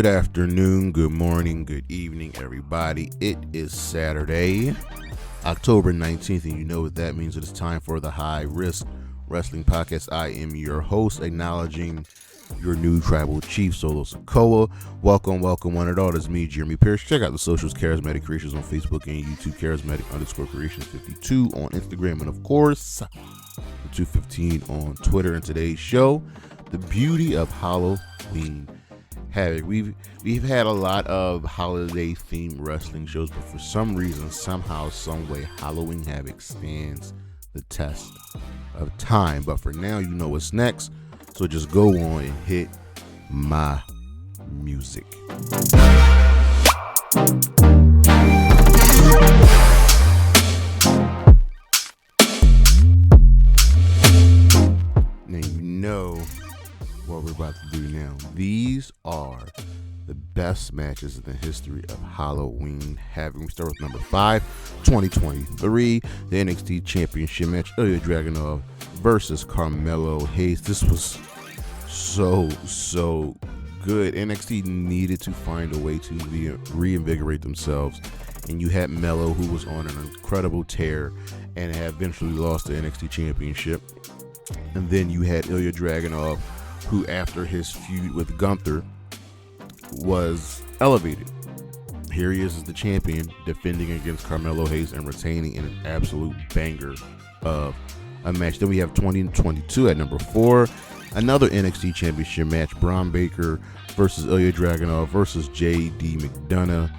Good afternoon, good morning, good evening, everybody. It is Saturday, October 19th, and you know what that means. It is time for the High Risk Wrestling Podcast. I am your host, acknowledging your new tribal chief, Solo Sokoa. Welcome, one and all. It's me, Jeremy Pierce. Check out the socials, Charismatic Creations on Facebook and YouTube, Charismatic_Creations52 on Instagram, and of course, the 215 on Twitter. And today's show, the beauty of Halloween Havoc. We've had a lot of holiday themed wrestling shows, but for some reason, somehow, some way, Halloween Havoc stands the test of time. But for now, you know what's next, so just go on and hit my music. Now you know what we're about to do now. These are the best matches in the history of Halloween Havoc. We start with number 5, 2023, the NXT Championship match, Ilya Dragunov versus Carmelo Hayes. This was so good. NXT needed to find a way to reinvigorate themselves, and you had Melo, who was on an incredible tear and had eventually lost the NXT Championship. And then you had Ilya Dragunov, who after his feud with Gunther was elevated. Here he is as the champion, defending against Carmelo Hayes and retaining in an absolute banger of a match. Then we have 2022 at number 4, another NXT Championship match, Braun Baker versus Ilya Dragunov versus J.D. McDonough.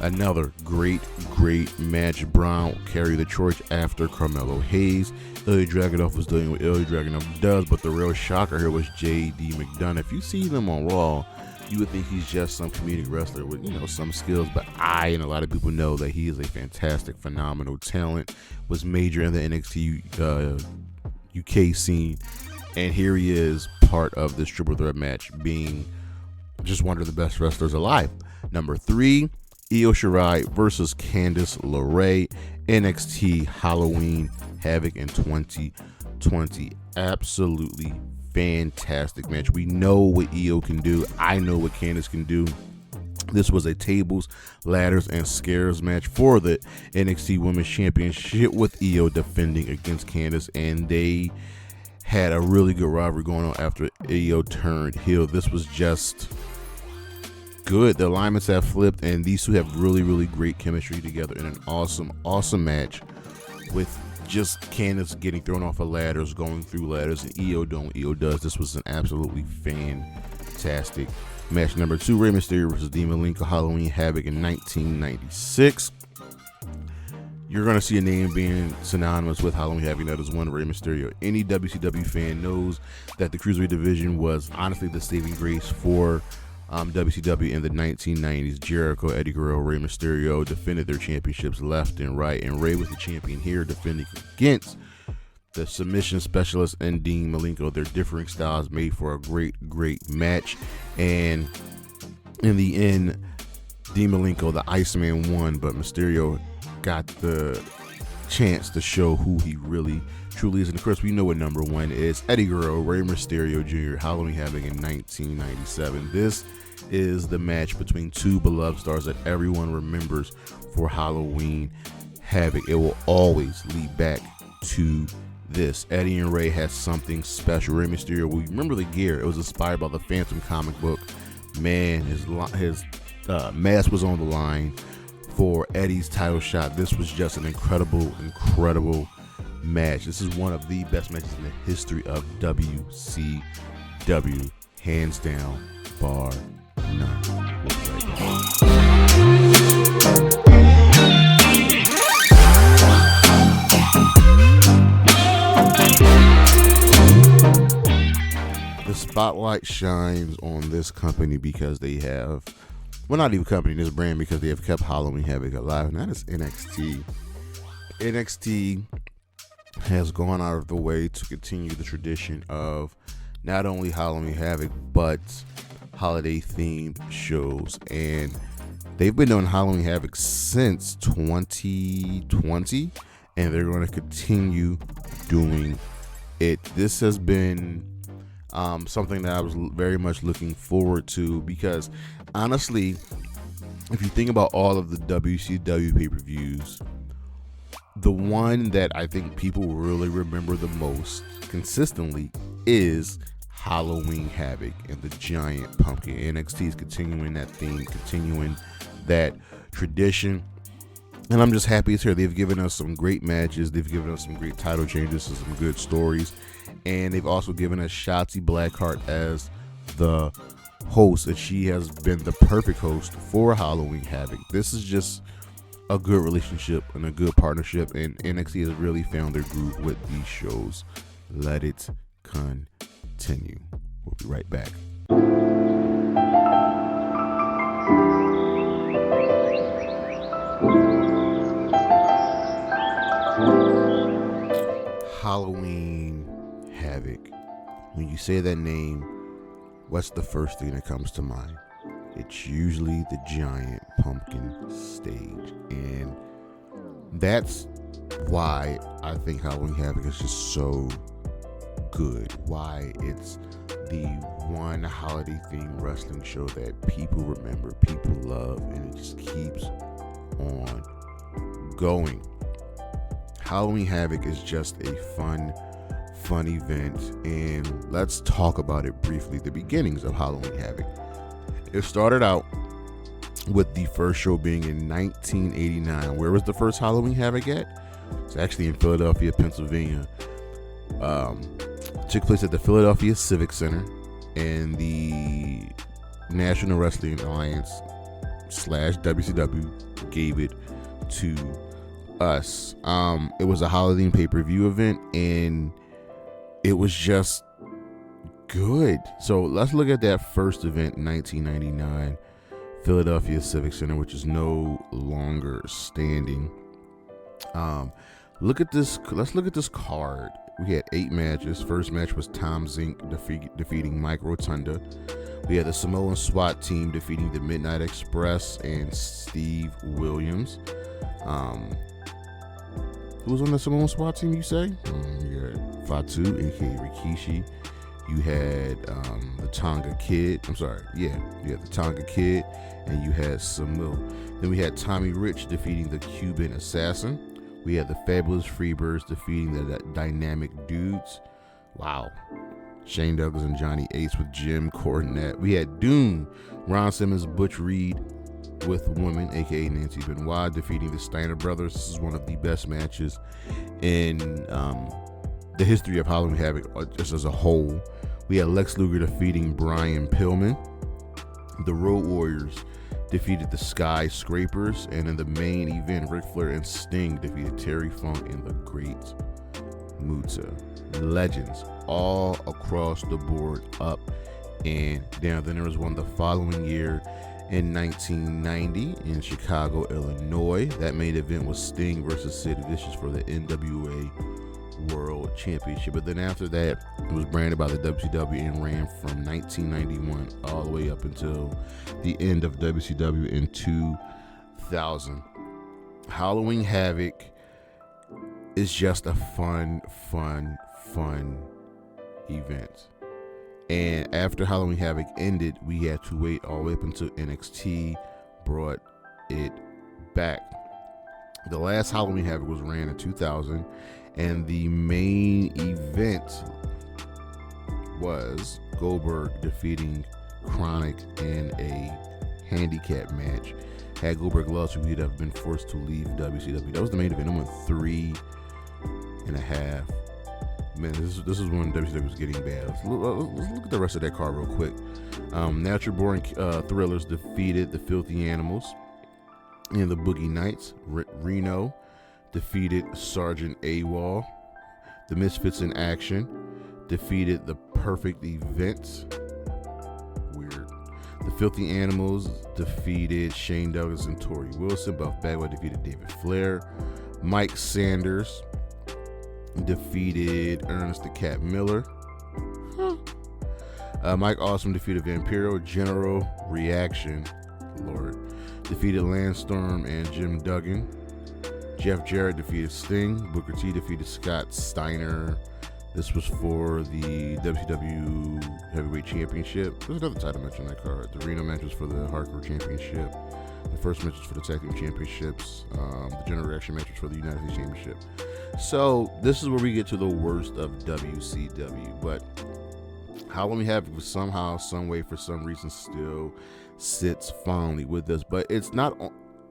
Another great match. Braun carried the torch after Carmelo Hayes. Ilya Dragunov was doing what Ilya Dragunov does, but the real shocker here was J.D. McDonough. If you see them on Raw, you would think he's just some comedic wrestler with, some skills, but I and a lot of people know that he is a fantastic, phenomenal talent, was major in the NXT UK scene, and here he is, part of this triple threat match, being just one of the best wrestlers alive. Number 3, Io Shirai versus Candice LeRae, NXT Halloween Havoc in 2020. Absolutely fantastic match. We know what Io can do. I know what Candice can do. This was a tables, ladders, and scares match for the NXT Women's Championship, with Io defending against Candice, and they had a really good rivalry going on after Io turned heel. This was just good. The alignments have flipped, and these two have really great chemistry together in an awesome match, with just Candice getting thrown off of ladders, going through ladders, and Io doing what Io does. This was an absolutely fantastic match. Number 2, Rey Mysterio versus Dean Malenko, Halloween Havoc in 1996. You're going to see a name being synonymous with Halloween Havoc. That is one, Rey Mysterio. Any WCW fan knows that the Cruiserweight division was honestly the saving grace for WCW in the 1990s. Jericho, Eddie Guerrero, Rey Mysterio defended their championships left and right, and Rey was the champion here, defending against the submission specialist and Dean Malenko. Their differing styles made for a great match, and in the end, Dean Malenko, the Iceman, won, but Mysterio got the chance to show who he really truly is. And of course, we know what number 1 is. Eddie Guerrero, Rey Mysterio Jr., Halloween Havoc in 1997. This is the match between two beloved stars that everyone remembers for Halloween Havoc. It will always lead back to this. Eddie and Rey had something special. Rey Mysterio, we remember the gear. It was inspired by the Phantom comic book. Man, his mask was on the line for Eddie's title shot. This was just an incredible match. This is one of the best matches in the history of WCW, hands down, bar none. The spotlight shines on this company because they have, well, not even company, this brand, because they have kept Halloween Havoc alive, and that is NXT. NXT has gone out of the way to continue the tradition of not only Halloween Havoc, but holiday themed shows, and they've been doing Halloween Havoc since 2020, and they're going to continue doing it. This has been Something that I was very much looking forward to, because honestly, if you think about all of the WCW pay-per-views, the one that I think people really remember the most consistently is Halloween Havoc and the Giant Pumpkin. NXT is continuing that theme, continuing that tradition, and I'm just happy it's here. They've given us some great matches, they've given us some great title changes and some good stories, and they've also given us Shotzi Blackheart as the host, and she has been the perfect host for Halloween Havoc. This is just a good relationship and a good partnership, and NXT has really found their groove with these shows. Let it continue. We'll be right back. Halloween Havoc. When you say that name, what's the first thing that comes to mind? It's usually the Giant Pumpkin stage, and that's why I think Halloween Havoc is just so good. Why it's the one holiday themed wrestling show that people remember, people love, and it just keeps on going. Halloween Havoc is just a fun event, and let's talk about it briefly. The beginnings of Halloween Havoc. It started out with the first show being in 1989. Where was the first Halloween Havoc at? It's actually in Philadelphia, Pennsylvania. Took place at the Philadelphia Civic Center, and the National Wrestling Alliance / WCW gave it to us. It was a Halloween pay-per-view event, and it was just good. So let's look at that first event in 1999, Philadelphia Civic Center, which is no longer standing. Let's look at this card. We had 8 matches. First match was Tom Zink defeating Mike Rotunda. We had the Samoan SWAT team defeating the Midnight Express and Steve Williams. Who was on the Samoan SWAT team, you say? You had Fatu, aka Rikishi. You had the Tonga Kid. You had the Tonga Kid, and you had Samu. Then we had Tommy Rich defeating the Cuban Assassin. We had the Fabulous Freebirds defeating the Dynamic Dudes. Wow. Shane Douglas and Johnny Ace with Jim Cornette. We had Doom, Ron Simmons, Butch Reed with women, aka Nancy Benoit, defeating the Steiner Brothers. This is one of the best matches in the history of Halloween Havoc just as a whole. We had Lex Luger defeating Brian Pillman. The Road Warriors defeated the Skyscrapers, and in the main event, Ric Flair and Sting defeated Terry Funk and the Great Muta. Legends all across the board, up and down. Then there was one the following year in 1990 in Chicago, Illinois. That main event was Sting versus Sid Vicious for the NWA World Championship. But then after that, it was branded by the WCW and ran from 1991 all the way up until the end of WCW in 2000. Halloween Havoc is just a fun event. And after Halloween Havoc ended, we had to wait all the way up until NXT brought it back. The last Halloween Havoc was ran in 2000, and the main event was Goldberg defeating Chronic in a handicap match. Had Goldberg lost, we'd have been forced to leave WCW. That was the main event. It went 3.5 minutes. This is when WCW was getting bad. Let's look at the rest of that card real quick. Natural Born Thrillers defeated the Filthy Animals and the Boogie Knights. Reno defeated Sergeant AWOL. The Misfits in Action defeated the Perfect Events. Weird. The Filthy Animals defeated Shane Douglas and Tori Wilson. Buff Bagwell defeated David Flair. Mike Sanders defeated Ernest the Cat Miller. Mike Awesome defeated Vampiro. General Reaction, Lord, defeated Lance Storm and Jim Duggan. Jeff Jarrett defeated Sting. Booker T defeated Scott Steiner. This was for the WCW Heavyweight Championship. There's another title match on that card. The Reno match was for the Hardcore Championship. The first match was for the Tag Team Championships. The General Reaction match was for the United States Championship. So this is where we get to the worst of WCW. But Halloween Havoc somehow, some way, for some reason, still sits fondly with us. But it's not,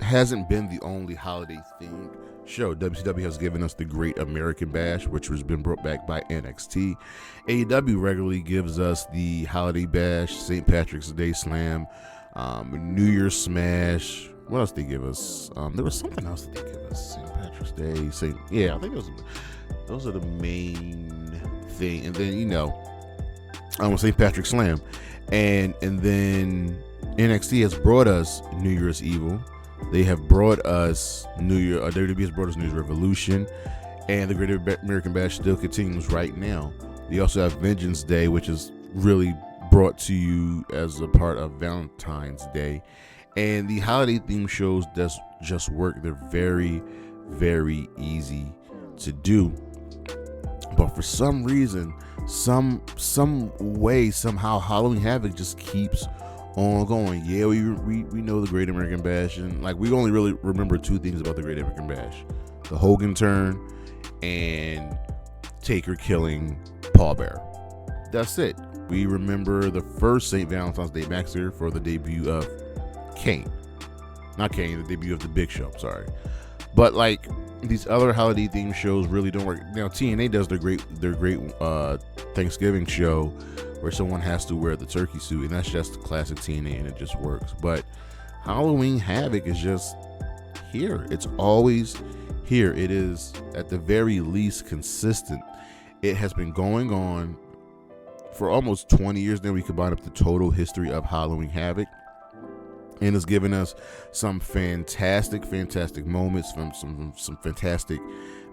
hasn't been the only holiday themed show. WCW has given us the Great American Bash, which has been brought back by NXT. AEW regularly gives us the Holiday Bash, St. Patrick's Day Slam, New Year's Smash. What else did they give us? There was something else that they give us. St. Patrick's Day. I think those are the main thing. And then St. Patrick's Slam, and then NXT has brought us New Year's Evil. They have brought us WWE has brought us New Year's Revolution, and the Great American Bash still continues right now. We also have Vengeance Day, which is really brought to you as a part of Valentine's Day. And the holiday theme shows just work. They're very, very easy to do. But for some reason, some way, somehow, Halloween Havoc just keeps on going. Yeah, we know the Great American Bash, and we only really remember two things about the Great American Bash: the Hogan turn and Taker killing Paul Bearer. That's it. We remember the first St. Valentine's Day Massacre for the debut of the debut of the Big Show. Sorry, but these other holiday themed shows really don't work. Now TNA does their great Thanksgiving show, where someone has to wear the turkey suit, and that's just classic TNA, and it just works. But Halloween Havoc is just here. It's always here. It is, at the very least, consistent. It has been going on for almost 20 years now. We combine up the total history of Halloween Havoc, and it's given us some fantastic moments, from some fantastic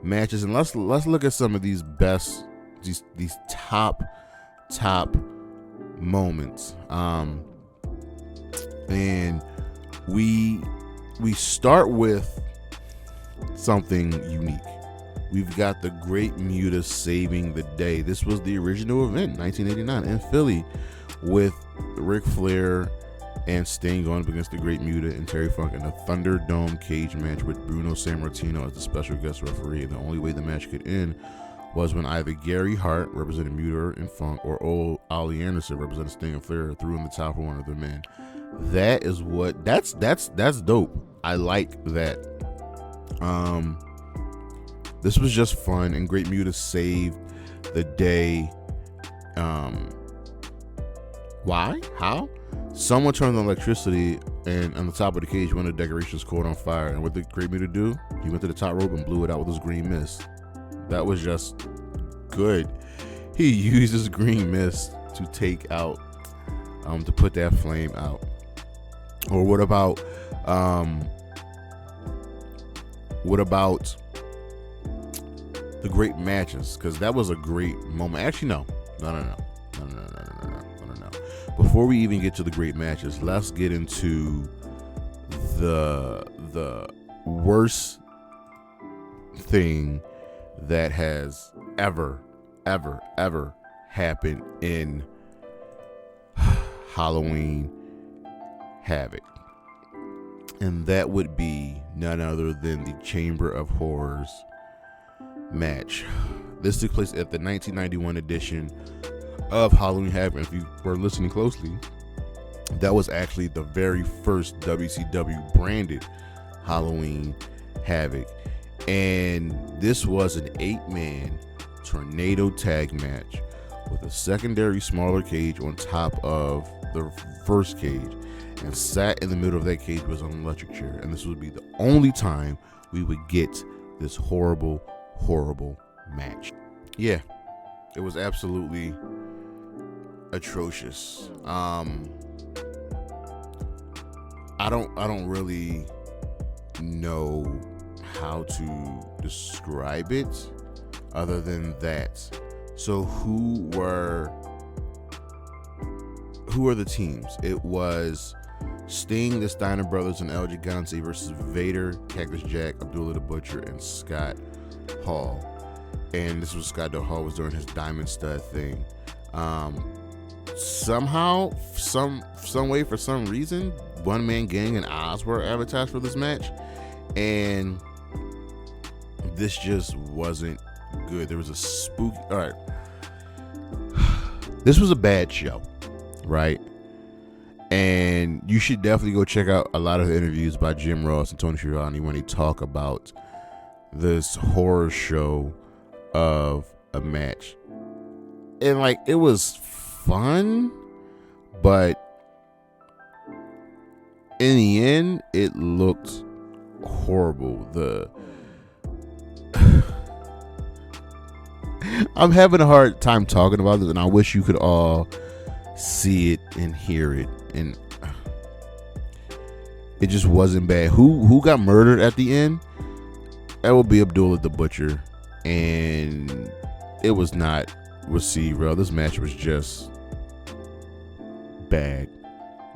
matches. And let's look at some of these top moments. And we start with something unique. We've got the Great Muta saving the day. This was the original event, 1989, in Philly, with Ric Flair and Sting going up against the Great Muta and Terry Funk in a Thunderdome cage match with Bruno Sammartino as the special guest referee. And the only way the match could end was when either Gary Hart, representing Muta and Funk, or old Ollie Anderson, representing Sting and Flair, threw in the towel for one of the men. That's dope. I like that. This was just fun, and Great Muta saved the day. Why? How? Someone turned on electricity, and on the top of the cage, one of the decorations caught on fire. And what did Great Muta do? He went to the top rope and blew it out with his green mist. That was just good. He used his green mist to take out, to put that flame out. Or what about the great matches? Because that was a great moment. Actually, no. Before we even get to the great matches, let's get into the worst thing that has ever happened in Halloween Havoc. And that would be none other than the Chamber of Horrors match. This took place at the 1991 edition of Halloween Havoc. If you were listening closely, that was actually the very first WCW branded Halloween Havoc. And this was an 8-man tornado tag match with a secondary smaller cage on top of the first cage, and sat in the middle of that cage was an electric chair. And this would be the only time we would get this horrible match. Yeah, it was absolutely atrocious. I don't really know how to describe it other than that. So who are the teams? It was Sting, the Steiner Brothers, and El Gigante versus Vader, Cactus Jack, Abdullah the Butcher, and Scott Hall. and this was Scott Hall was doing his Diamond Stud thing. Somehow, some way, for some reason, One Man Gang and Oz were advertised for this match, and this just wasn't good. There was a spooky. All right, this was a bad show, right? And you should definitely go check out a lot of the interviews by Jim Ross and Tony Schiavone when they talk about this horror show of a match. And like, it was fun, but in the end, it looked horrible. I'm having a hard time talking about this, and I wish you could all see it and hear it. And it just wasn't bad. Who got murdered at the end? That would be Abdullah the Butcher, and it was not received well. This match was just bad.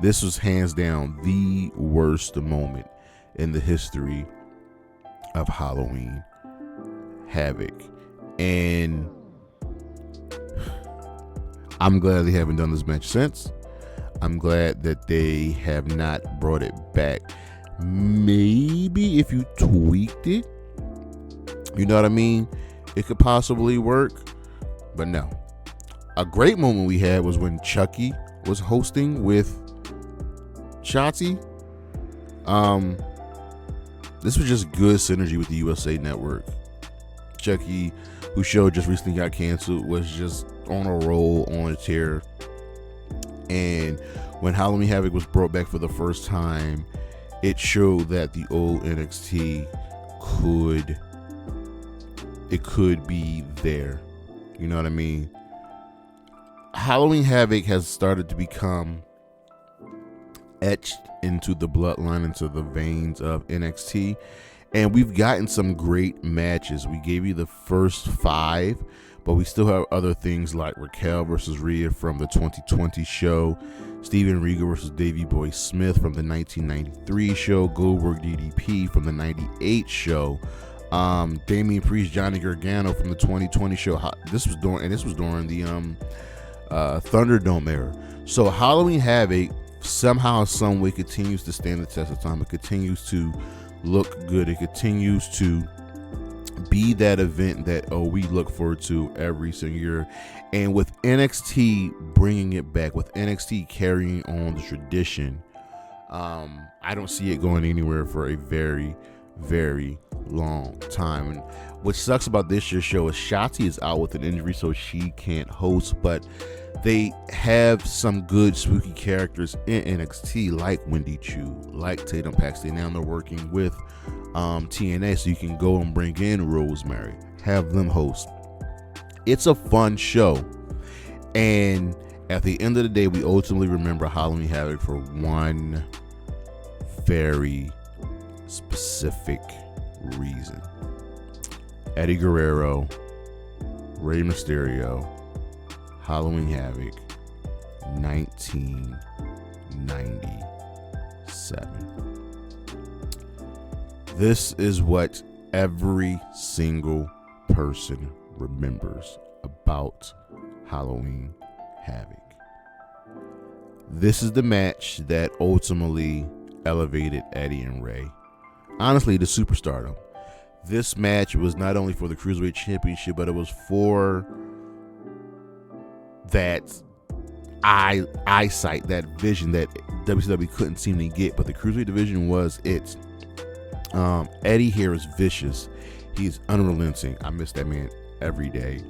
This was hands down the worst moment in the history of Halloween Havoc, and I'm glad they haven't done this match since. I'm glad that they have not brought it back. Maybe if you tweaked it, you know what I mean, it could possibly work, but no. A great moment we had was when Chucky was hosting with Shotzi. This was just good synergy with the USA Network. Chucky, whose show just recently got canceled, was just on a roll, on a tear. And when Halloween Havoc was brought back for the first time, it showed that the old NXT could be there. You know what I mean? Halloween Havoc has started to become etched into the bloodline, into the veins of NXT, and we've gotten some great matches. We gave you the first 5, but we still have other things like Raquel versus Rhea from the 2020 show, Steven Regal versus Davey Boy Smith from the 1993 show, Goldberg DDP from the 98 show, Damian Priest, Johnny Gargano from the 2020 show. This was during the Thunderdome era. So Halloween Havoc somehow, some way continues to stand the test of time. It continues to look good. It continues to be that event that we look forward to every single year. And with NXT bringing it back, with NXT carrying on the tradition, I don't see it going anywhere for a very, very long time. And what sucks about this year's show is Shotzi is out with an injury, so she can't host, but they have some good spooky characters in NXT like Wendy Chu, like Tatum Paxton. Now they're working with TNA, so you can go and bring in Rosemary, have them host. It's a fun show, and at the end of the day, we ultimately remember Halloween Havoc for one very specific reason. Eddie Guerrero, Rey Mysterio, Halloween Havoc, 1997. This is what every single person remembers about Halloween Havoc. This is the match that ultimately elevated Eddie and Rey, honestly, to superstardom. This match was not only for the Cruiserweight Championship, but it was for that eyesight, that vision that WCW couldn't seem to get. But the Cruiserweight division was it. Eddie here is vicious. He's unrelenting. I miss that man every day.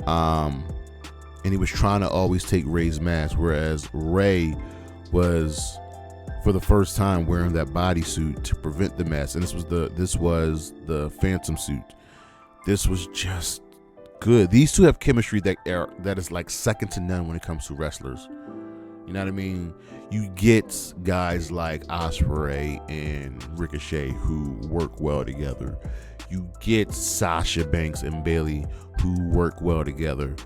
And he was trying to always take Rey's mask, whereas Rey was, for the first time, wearing that bodysuit to prevent the mask. And this was the Phantom suit. This was just good. These two have chemistry that is like second to none when it comes to wrestlers. You know what I mean? You get guys like Ospreay and Ricochet who work well together. You get Sasha Banks and Bayley who work well together.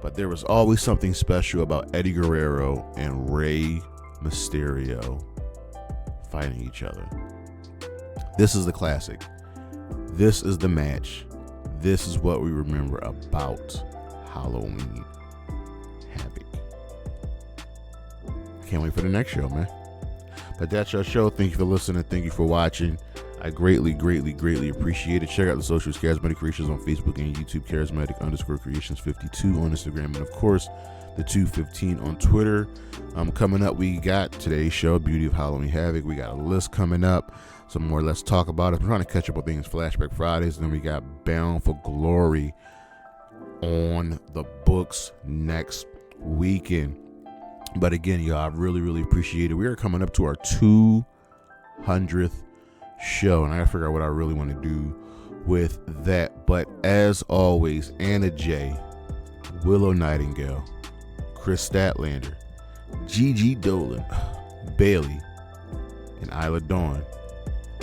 But there was always something special about Eddie Guerrero and Rey Mysterio fighting each other. This is the classic. This is the match this is what we remember about Halloween Havoc. Can't wait for the next show, man. But that's our show. Thank you for listening. Thank you for watching. I greatly appreciate it. Check out the socials, Charismatic Creations on Facebook and YouTube, Charismatic_Creations52 on Instagram, and of course, the 215 on Twitter. Coming up, we got today's show, Beauty of Halloween Havoc. We got a list coming up. Some more Let's Talk About It. I'm trying to catch up with things, Flashback Fridays. And then we got Bound for Glory on the books next weekend. But again, y'all, I really appreciate it. We are coming up to our 200th show, and I gotta figure out what I really want to do with that. But as always, Anna J, Willow Nightingale, Chris Statlander, Gigi Dolan, Bailey, and Isla Dawn,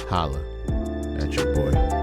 holla at your boy.